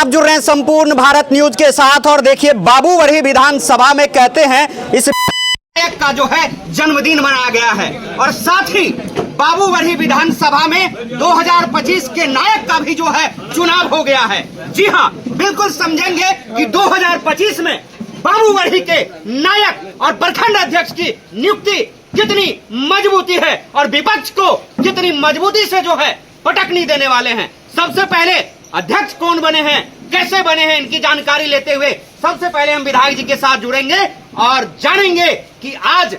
आप जुड़ रहे हैं संपूर्ण भारत न्यूज के साथ और देखिए बाबूवढ़ी विधानसभा में कहते हैं इस नायक का जो है जन्मदिन मनाया गया है और साथ ही बाबूवढ़ी विधानसभा में 2025 के नायक का भी जो है चुनाव हो गया है। जी हाँ, बिल्कुल समझेंगे कि 2025 में बाबूवढ़ी के नायक और प्रखंड अध्यक्ष की नियुक्ति कितनी मजबूती है और विपक्ष को कितनी मजबूती से जो है पटकनी देने वाले हैं। सबसे पहले अध्यक्ष कौन बने हैं, कैसे बने हैं, इनकी जानकारी लेते हुए सबसे पहले हम विधायक जी के साथ जुड़ेंगे और जानेंगे कि आज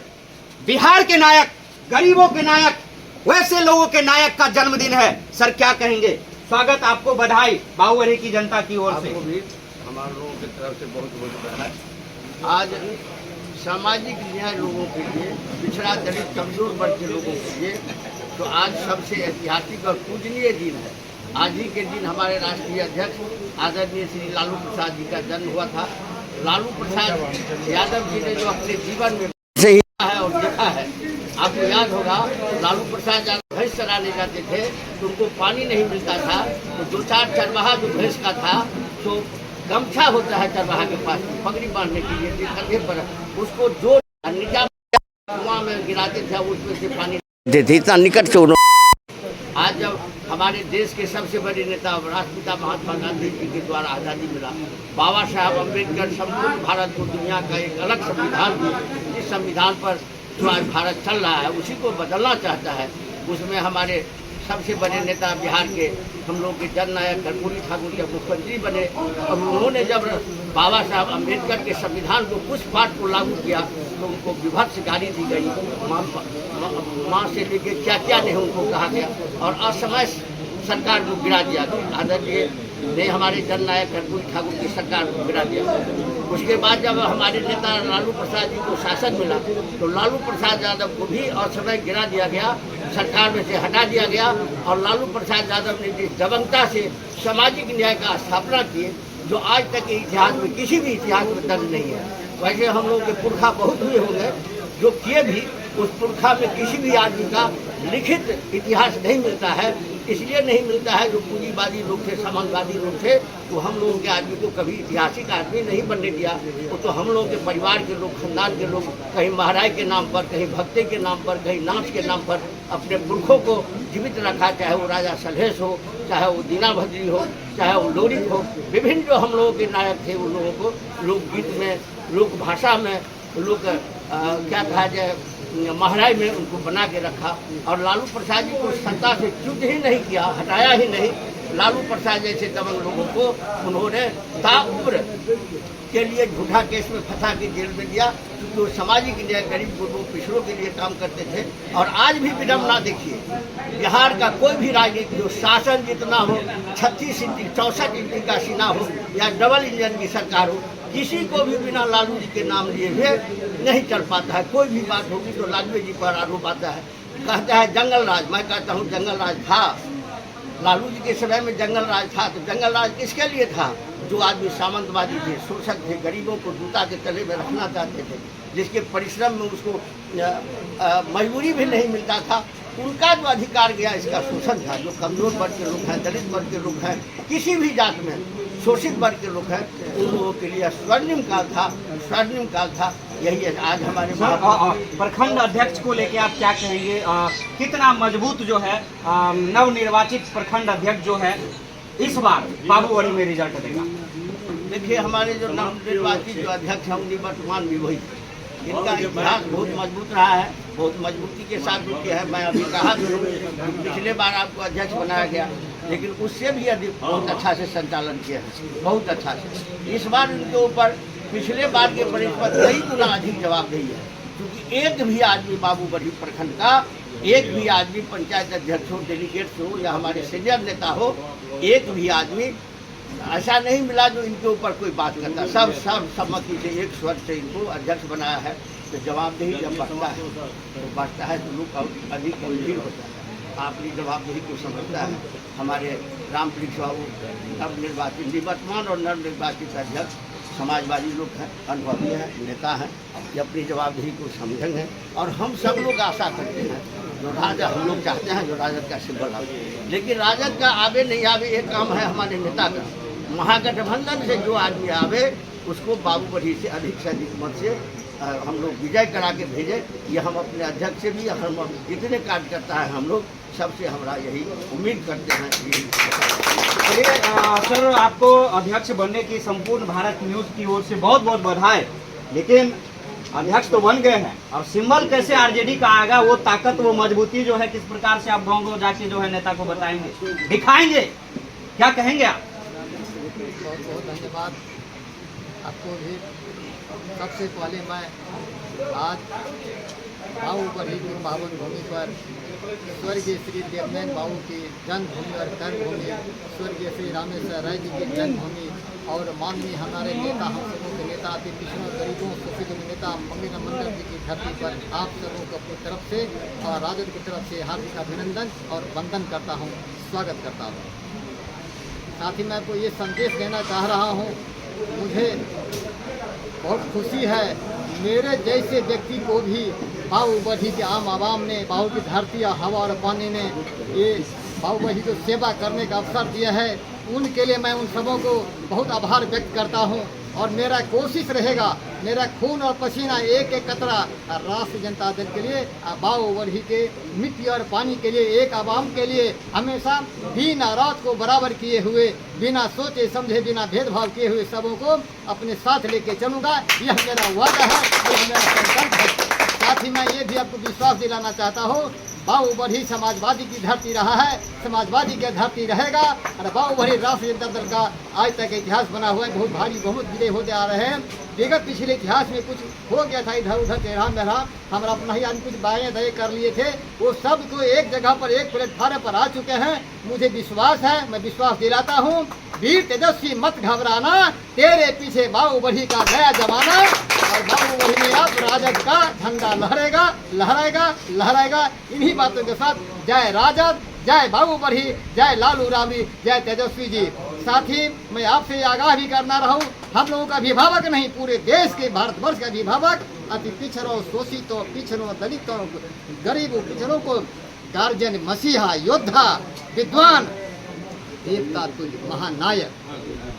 बिहार के नायक, गरीबों के नायक, वैसे लोगों के नायक का जन्मदिन है। सर क्या कहेंगे? स्वागत, आपको बधाई बाबूवढ़ी की जनता की ओर से। हमारे लोगों की तरफ से बहुत बहुत बधाई। आज सामाजिक न्याय लोगों के लिए, पिछड़ा दलित कमजोर वर्ग के लोगों के लिए तो आज सबसे ऐतिहासिक और पूजनीय दिन है। आज ही के दिन हमारे राष्ट्रीय अध्यक्ष आदरणीय श्री लालू प्रसाद जी का जन्म हुआ था। लालू प्रसाद यादव जी ने जो अपने जीवन में सही है और देखा है, आपको याद होगा लालू प्रसाद यादव भैंस चराने जाते थे तो उनको पानी नहीं मिलता था, तो दो चार चरवाहा जो भैंस का था तो गमछा होता है चरवाहा के पास पगड़ी बांधने के लिए कंधे पर, उसको जो नीचा कुआं में गिराते थे उसमें से पानी देते, इतना निकट से उन्होंने। आज जब हमारे देश के सबसे बड़े नेता राष्ट्रपिता महात्मा गांधी जी के द्वारा आज़ादी मिला, बाबा साहब अम्बेडकर संपूर्ण भारत को दुनिया का एक अलग संविधान दिया। जिस संविधान पर जो आज भारत चल रहा है उसी को बदलना चाहता है। उसमें हमारे सबसे बड़े नेता बिहार के हम लोग के जननायक कर्पूरी ठाकुर जब मुख्यमंत्री बने और उन्होंने जब बाबा साहब अम्बेडकर के संविधान को कुछ पाठ को लागू किया तो उनको विभत्स गाली दी गई, माँ से लेके क्या नहीं उनको कहा गया और असमय सरकार को गिरा दिया गया। आदरणीय ने हमारे जननायक कर्पूरी ठाकुर की सरकार को गिरा दिया। उसके बाद जब हमारे नेता लालू प्रसाद जी को शासन मिला तो लालू प्रसाद यादव को भी असमय गिरा दिया गया, सरकार में से हटा दिया गया और लालू प्रसाद यादव ने जिस दबंगता से सामाजिक न्याय का स्थापना की जो आज तक के इतिहास में किसी भी इतिहास में दर्ज नहीं है। वैसे हम लोग के पुरखा बहुत हुए होंगे जो किए भी, उस पुरखा में किसी भी आदमी का लिखित इतिहास नहीं मिलता है। इसलिए नहीं मिलता है जो पूंजीवादी लोग थे, समाजवादी लोग थे, तो हम लोगों के आदमी को कभी ऐतिहासिक आदमी नहीं बनने दिया। वो तो हम लोगों के परिवार के लोग, खानदान के लोग कहीं महाराज के नाम पर, कहीं भक्ति के नाम पर, कहीं नाच के नाम पर अपने पुरखों को जीवित रखा, चाहे वो राजा सलहेश हो, चाहे वो दीना भद्री हो, चाहे वो लोरिक हो। विभिन्न जो हम लोगों के नायक थे उन लोगों को लोकगीत में, लोक भाषा में, लोक क्या कहा जाए महाराज में उनको बना के रखा और लालू प्रसाद जी को सत्ता से च्युत ही नहीं किया, हटाया ही नहीं। लालू प्रसाद जैसे दबंग लोगों को उन्होंने ताउम्र के लिए झूठा केस में फंसा के जेल में दिया, क्योंकि वो सामाजिक न्याय, गरीब गुरबों, पिछड़ों के लिए काम करते थे। और आज भी विडम्बना देखिए, बिहार का कोई भी राजनीति जो शासन जितना हो, 36 इंच 64 इंच का सीना हो या डबल इंजन की सरकार हो, किसी को भी बिना लालू जी के नाम लिए हुए नहीं चल पाता है। कोई भी बात होगी तो लालू जी पर आरोप आता है, कहता है जंगल राज। मैं कहता हूँ जंगल राज था, लालू जी के समय में जंगल राज था। तो जंगल राज किसके लिए था? जो आदमी सामंतवादी थे, शोषक थे, गरीबों को जूता के तले में रखना चाहते थे, जिसके परिश्रम में उसको मजबूरी भी नहीं मिलता था, उनका जो अधिकार गया इसका शोषण था। जो कमजोर वर्ग के लोग हैं, दलित वर्ग के लोग हैं, किसी भी जात में शोषित वर्ग के लोग हैं, उन लोगों के लिए स्वर्णिम काल था, स्वर्णिम काल था। यही है आज हमारे प्रखंड अध्यक्ष को लेके आप क्या कहेंगे? कितना मजबूत जो है नवनिर्वाचित प्रखंड अध्यक्ष जो है इस बार बाबूवढ़ी में रिजल्ट देगा? देखिए, हमारे जो नवनिर्वाचित जो अध्यक्ष हैं उनकी वर्तमान भी वही, इनका इतिहास बहुत मजबूत रहा है, बहुत मजबूती के साथ रुके हैं। मैं अभी कहा पिछले बार आपको अध्यक्ष बनाया गया, लेकिन उससे भी अधिक बहुत अच्छा से संचालन किया है, बहुत अच्छा से। इस बार उनके ऊपर पिछले बार के बरिश पर कई गुना अधिक जवाबदेही है, क्योंकि एक भी आदमी बाबूवढ़ी प्रखंड का, एक भी आदमी पंचायत अध्यक्ष हो, डेलीगेट्स हो या हमारे सीनियर नेता हो, एक भी आदमी ऐसा नहीं मिला जो इनके ऊपर कोई बात करता। सब सम्मति से एक स्वर से इनको अध्यक्ष बनाया है। तो जवाबदेही जब बढ़ता है तो लोग अधिक गंभीर होता है, आपकी जवाबदेही को समझता है। हमारे रामप्रीत बाबू नवनिर्वाचित, निवर्तमान और नवनिर्वाचित अध्यक्ष समाजवादी लोग हैं, अनुभवी हैं, नेता हैं, ये अपनी जवाबदेही को समझेंगे। और हम सब लोग आशा करते हैं जो राजा हम लोग चाहते हैं, जो राजद का सिंबल आवे, लेकिन राजद का आवे नहीं आवे एक काम है हमारे नेता का। महागठबंधन से जो आदमी आवे उसको बाबू बढ़ी से अधिक मत से हम लोग विजय करा के भेजे। ये हम अपने अध्यक्ष से भी, हम जितने कार्यकर्ता हैं हम लोग सबसे हमारा यही उम्मीद करते हैं। चलिए सर, आपको अध्यक्ष बनने की संपूर्ण भारत न्यूज की ओर से बहुत बहुत बधाई। लेकिन अध्यक्ष तो बन गए हैं, और सिंबल कैसे आरजेडी का आएगा, वो ताकत, वो मजबूती जो है किस प्रकार से आप गाँव जाके जो है नेता को बताएंगे, दिखाएंगे, क्या कहेंगे आप? बहुत बहुत धन्यवाद आपको भी। सबसे पहले मैं आज बाबू बढ़ी की पावन भूमि पर स्वर्गीय श्री देवनैन बाबू की जन्मभूमि और कर्मभूमि, स्वर्गीय श्री रामेश्वर राय जी की जन्मभूमि और माननीय हमारे नेता, हम सबों के नेता, अति पिछड़ों गरीबों शोषित नेता मंगेरा मंडल जी की धरती पर आप सबों को अपनी तरफ से और राजद की तरफ से हार्दिक अभिनंदन और वंदन करता हूँ, स्वागत करता हूँ। साथ ही मैं आपको ये संदेश देना चाह रहा हूँ, मुझे बहुत खुशी है मेरे जैसे व्यक्ति को भी बाबू बढ़ी के आम आवाम ने, बाबू की धरती और हवा और पानी ने ये बाबू बढ़ी को सेवा करने का अवसर दिया है। उनके लिए मैं उन सबों को बहुत आभार व्यक्त करता हूं, और मेरा कोशिश रहेगा, मेरा खून और पसीना एक एक कतरा राष्ट्रीय जनता दल के लिए, बाबू बढ़ी के मिट्टी और पानी के लिए, एक आवाम के लिए हमेशा दिन और रात को बराबर किए हुए, बिना सोचे समझे, बिना भेदभाव किए हुए सबों को अपने साथ लेके चलूँगा। यह मेरा वादा है, यह मेरा संकल्प है। साथ ही मैं ये भी आपको विश्वास दिलाना चाहता हूँ, बाबू बढ़ी समाजवादी की धरती रहा है, समाजवादी की धरती रहेगा, और बाबू बढ़ी राष्ट्रीय जनता दल का आज तक इतिहास बना हुआ है। बहुत भारी बहुमत विजय होते आ रहे हैं। विगत पिछले इतिहास में कुछ हो गया था, इधर उधर टेढ़ा मेढ़ा, हमारा अपना ही आदमी कुछ बाएं दये कर लिए थे, वो सब को एक जगह पर, एक प्लेटफार्म पर आ चुके हैं। मुझे विश्वास है, मैं विश्वास दिलाता हूँ, वीर तेजस्वी मत घबराना, तेरे पीछे बाबू बढ़ी का नया जमाना, और बाबू बढ़ी में अब राजद का झंडा लहरेगा, लहराएगा, लहराएगा। इन्हीं बातों के साथ जय राजद, जय बाबू बढ़ी, जय लालू राबड़ी, जय तेजस्वी जी। साथ ही मैं आपसे आगाह भी करना रहा हूँ, हम लोगों का अभिभावक नहीं, पूरे देश के, भारतवर्ष का अभिभावक, अति पिछड़ों, शोषितों, पिछड़ों, दलितों, गरीबों, पिछड़ों को गार्जियन, मसीहा, योद्धा, विद्वान, एकता तुल्य, महानायक,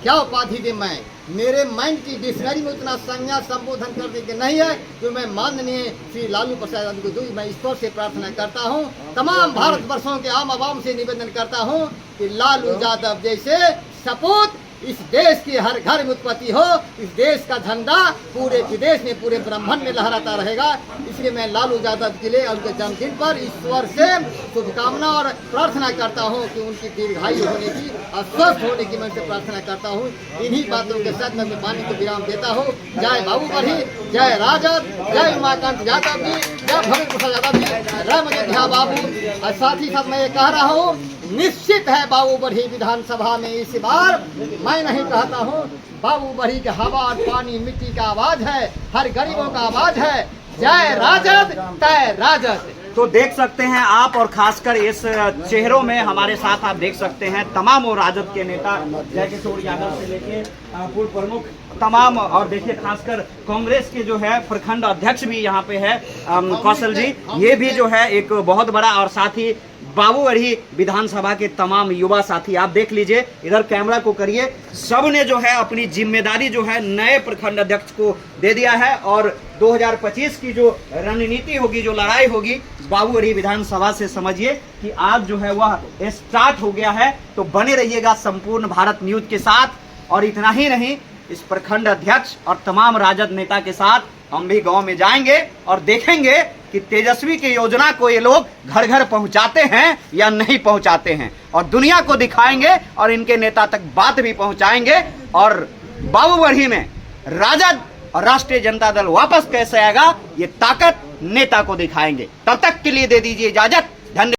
क्या उपाधि दे मैं? मेरे माइंड की डिक्शनरी में उतना संज्ञा संबोधन करने के नहीं है जो मैं माननीय श्री लालू प्रसाद यादव को दूँ। मैं ईश्वर से प्रार्थना करता हूँ, तमाम भारतवर्षों के आम आवाम से निवेदन करता हूँ कि लालू यादव जैसे सपूत इस देश की हर घर में उत्पत्ति हो, इस देश का झंडा पूरे विदेश में, पूरे ब्रह्मांड में लहराता रहेगा। इसलिए मैं लालू यादव के लिए उनके जन्मदिन पर ईश्वर से शुभकामना और प्रार्थना करता हूं कि उनकी दीर्घायु होने की और स्वस्थ होने की मैं उनसे प्रार्थना करता हूं। इन्हीं बातों के साथ मैं वाणी को विराम देता हूं। जय बाबू बढ़ी, जय राजद, जय उमाकांत यादव जी, जय भगत प्रसाद यादव जी, राम अयोध्या बाबू। और साथ ही साथ मैं ये कह रहा हूँ, निश्चित है बाबू बढ़ी विधानसभा में इस बार, मैं नहीं कहता हूँ, बाबू बढ़ी के हवा और पानी मिट्टी का आवाज है, हर गरीबों का आवाज है। जय राजद, जय राजद। तो देख सकते हैं आप, और खासकर इस चेहरों में हमारे साथ आप देख सकते हैं तमाम वो राजद के नेता, जय किशोर यादव से लेके पूर्व प्रमुख तमाम, और देखिए खासकर कांग्रेस के जो है प्रखंड अध्यक्ष भी यहाँ पे है कौशल जी, ये भी जो है एक बहुत बड़ा, और साथ ही बाबू बढ़ी विधानसभा के तमाम युवा साथी, आप देख लीजिए, इधर कैमरा को करिए, सब ने जो है अपनी जिम्मेदारी जो है नए प्रखंड अध्यक्ष को दे दिया है। और 2025 की जो रणनीति होगी, जो लड़ाई होगी बाबू बढ़ी विधानसभा से, समझिए कि आज जो है वह स्टार्ट हो गया है। तो बने रहिएगा संपूर्ण भारत न्यूज के साथ। और इतना ही नहीं, इस प्रखंड अध्यक्ष और तमाम राजद नेता के साथ हम भी गांव में जाएंगे और देखेंगे कि तेजस्वी की योजना को ये लोग घर घर पहुंचाते हैं या नहीं पहुंचाते हैं, और दुनिया को दिखाएंगे और इनके नेता तक बात भी पहुंचाएंगे। और बाबू बढ़ी में राजद और राष्ट्रीय जनता दल वापस कैसे आएगा, ये ताकत नेता को दिखाएंगे। तब तक के लिए दे दीजिए इजाजत।